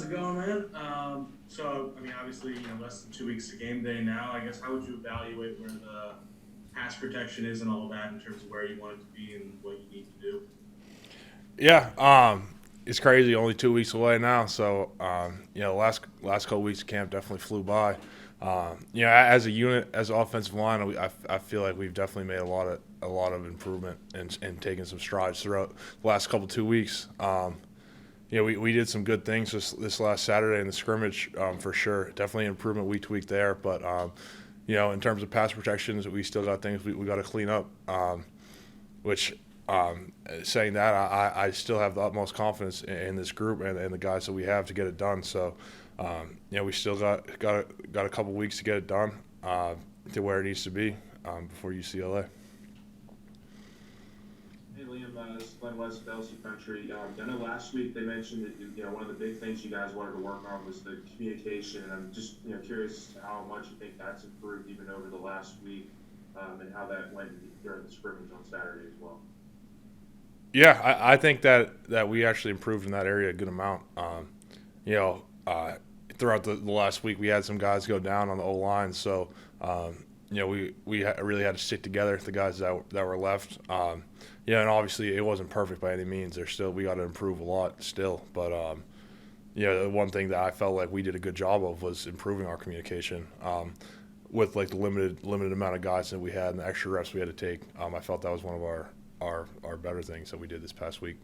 how's it going, man? Obviously, less than 2 weeks to game day now. I guess how would you evaluate where the pass protection is and all of that in terms of where you want it to be and what you need to do? Yeah, it's crazy. Only 2 weeks away now, so last couple weeks of camp definitely flew by. As a unit, as an offensive line, I feel like we've definitely made a lot of improvement and taken some strides throughout the last couple 2 weeks. We did some good things this last Saturday in the scrimmage, for sure. Definitely improvement week to week there, but in terms of pass protections, we still got things we got to clean up. Which saying that, I still have the utmost confidence in this group and the guys that we have to get it done. So, we still got a couple weeks to get it done to where it needs to be before UCLA. Hey Liam, this is Glenn West of LSU Country. I know last week they mentioned that one of the big things you guys wanted to work on was the communication, and I'm just curious as to how much you think that's improved even over the last week, and how that went during the scrimmage on Saturday as well. Yeah, I think that we actually improved in that area a good amount. You know, Throughout the last week, we had some guys go down on the O line, so we really had to stick together. The guys that were left, and obviously it wasn't perfect by any means. We got to improve a lot still, but the one thing that I felt like we did a good job of was improving our communication. With like the limited amount of guys that we had and the extra reps we had to take, I felt that was one of our better things that we did this past week.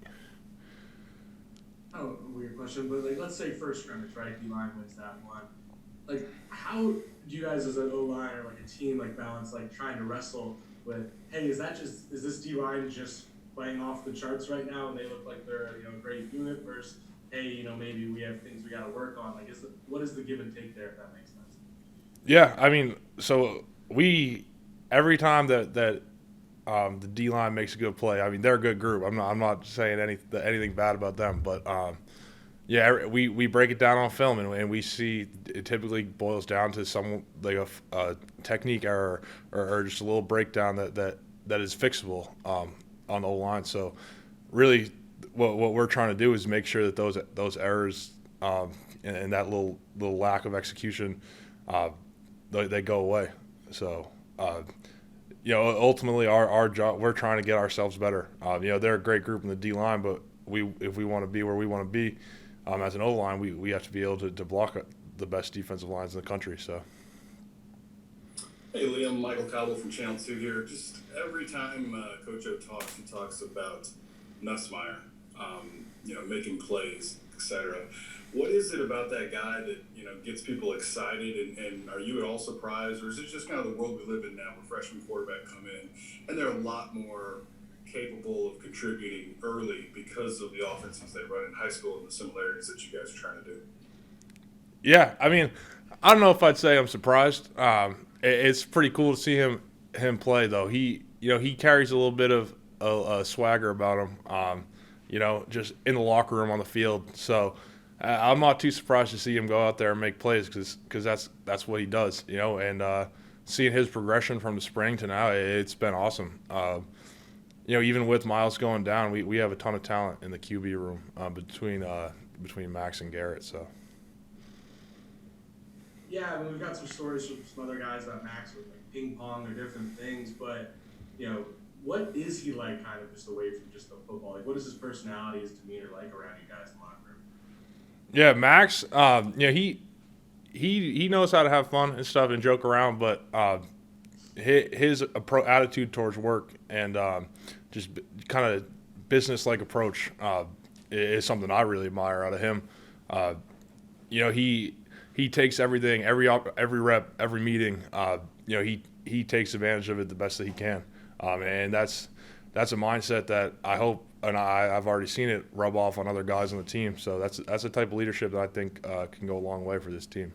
Oh, weird question, but let's say first scrimmage, right? D line wins that one. How do you guys as an O line or a team balance trying to wrestle with, hey, is this D line just playing off the charts right now and they look like they're a great unit versus, hey, maybe we have things we got to work on. What is the give and take there, if that makes sense? Yeah, so we every time that the D line makes a good play. They're a good group. I'm not saying anything bad about them, but we break it down on film and we see it typically boils down to some a technique error or just a little breakdown that is fixable on the O line. So really, what we're trying to do is make sure that those errors and that little lack of execution they go away. So. Ultimately our job, we're trying to get ourselves better. They're a great group in the D line, but if we want to be where we want to be, as an O line, we have to be able to block the best defensive lines in the country. So. Hey Liam, Michael Cobble from Channel 2 here. Just every time Coach O talks, he talks about Nussmeier, making plays, etc. What is it about that guy that gets people excited? And are you at all surprised, or is it just kind of the world we live in now, where freshman quarterback come in and they're a lot more capable of contributing early because of the offenses they run in high school and the similarities that you guys are trying to do? Yeah, I don't know if I'd say I'm surprised. It's pretty cool to see him play though. He carries a little bit of a swagger about him. Just in the locker room, on the field. So I'm not too surprised to see him go out there and make plays because that's what he does. And seeing his progression from the spring to now, it's been awesome. Even with Miles going down, we have a ton of talent in the QB room between Max and Garrett. So. Yeah, we've got some stories from some other guys about Max with ping pong or different things, but what is he like, kind of just away from just the football? What is his personality, his demeanor like around you guys in the locker room? Yeah, Max. He knows how to have fun and stuff and joke around, but his attitude towards work and just kind of business-like approach is something I really admire out of him. He takes everything, every rep, every meeting. He takes advantage of it the best that he can, and that's a mindset that I hope, and I've already seen it rub off on other guys on the team. So that's the type of leadership that I think can go a long way for this team.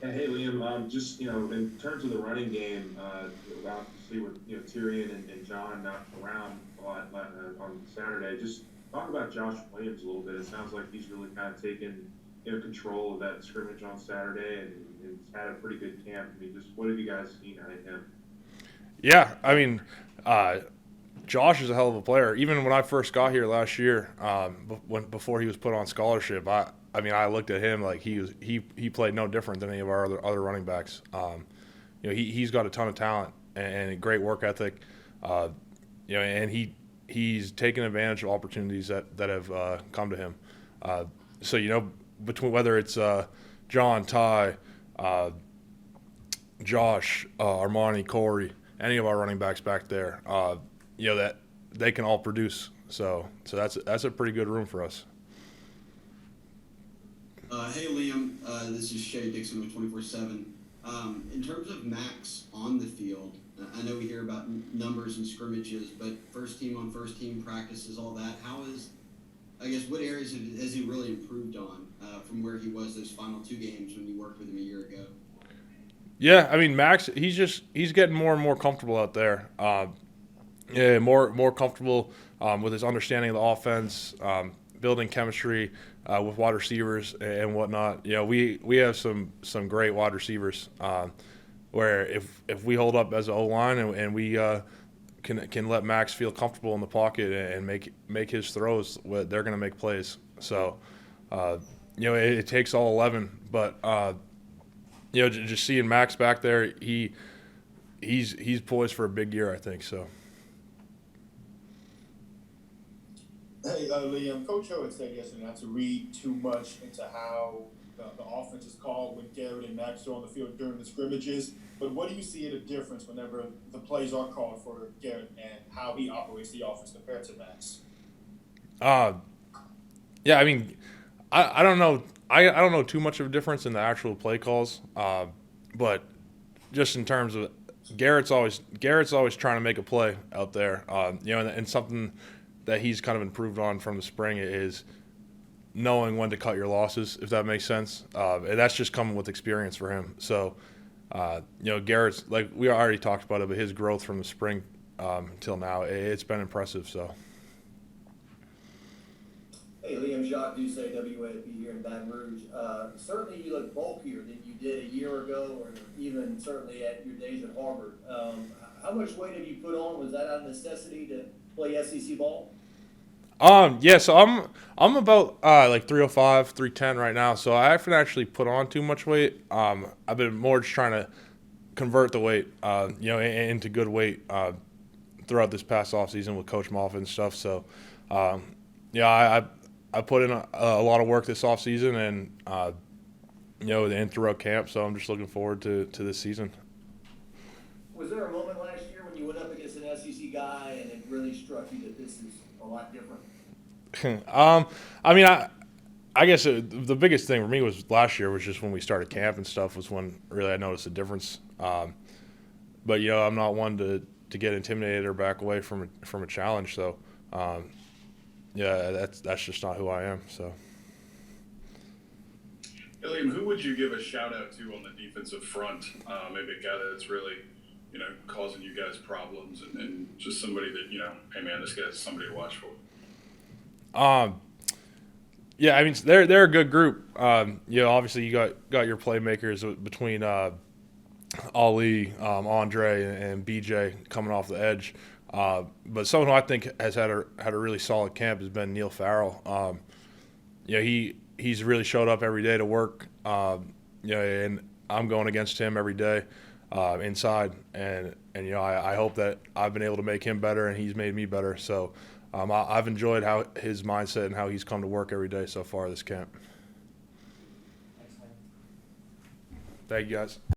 And hey Liam, just in terms of the running game, obviously with Tyrion and John not around a lot on Saturday, just talk about Josh Williams a little bit. It sounds like he's really kind of taken control of that scrimmage on Saturday and had a pretty good camp. Just what have you guys seen out of him? Yeah, Josh is a hell of a player. Even when I first got here last year, before he was put on scholarship, I mean, I looked at him like he played no different than any of our other running backs. He's got a ton of talent and a great work ethic. And he's taken advantage of opportunities that have come to him. So between whether it's John, Ty, Josh, Armani, Corey, any of our running backs back there, that they can all produce. So that's a pretty good room for us. Hey Liam, this is Shay Dixon with 24/7. In terms of Max on the field, I know we hear about numbers and scrimmages, but first team on first team practices, all that. What areas has he really improved on from where he was those final 2 games when you worked with him a year ago? Yeah, I mean Max, he's getting more and more comfortable out there. More comfortable with his understanding of the offense, building chemistry with wide receivers and whatnot. We have some great wide receivers where if we hold up as an O-line and we can let Max feel comfortable in the pocket and make his throws, they're going to make plays. So it takes all 11, but just seeing Max back there, he's poised for a big year, I think. So. Hey, Liam, Coach Hill had said yesterday not to read too much into how the offense is called when Garrett and Max are on the field during the scrimmages. But what do you see a difference whenever the plays are called for Garrett and how he operates the offense compared to Max? Yeah, I mean, I don't know. I don't know too much of a difference in the actual play calls, but just in terms of Garrett's always trying to make a play out there, and something that he's kind of improved on from the spring is knowing when to cut your losses, if that makes sense. And that's just coming with experience for him. So, Garrett's, like we already talked about it, but his growth from the spring until now, it's been impressive. So. Hey, Liam, Jacques Doucet, WAFB here in Baton Rouge. Certainly you look bulkier than you did a year ago or even certainly at your days at Harvard. How much weight have you put on? Was that out of necessity to play SEC ball? Yeah, so I'm about like 305, 310 right now. So I haven't actually put on too much weight. I've been more just trying to convert the weight, into good weight throughout this past off season with Coach Moffitt and stuff. So, I put in a lot of work this off season and and throughout camp. So I'm just looking forward to this season. Was there a moment last year when you went up against an SEC guy and it really struck you that this is a lot different? I mean, I guess the biggest thing for me was last year was just when we started camp and stuff was when really I noticed a difference. But I'm not one to get intimidated or back away from a challenge. So, that's just not who I am. So. Liam, who would you give a shout out to on the defensive front? Maybe a guy that's really causing you guys problems and just somebody that, hey man, this guy's somebody to watch for. Yeah, I mean they're a good group. Obviously you got your playmakers between Ali, Andre, and BJ coming off the edge. But someone who I think has had a really solid camp has been Neil Farrell. He's really showed up every day to work. And I'm going against him every day inside, and I hope that I've been able to make him better, and he's made me better. So. I've enjoyed how his mindset and how he's come to work every day so far this camp. Thank you, guys.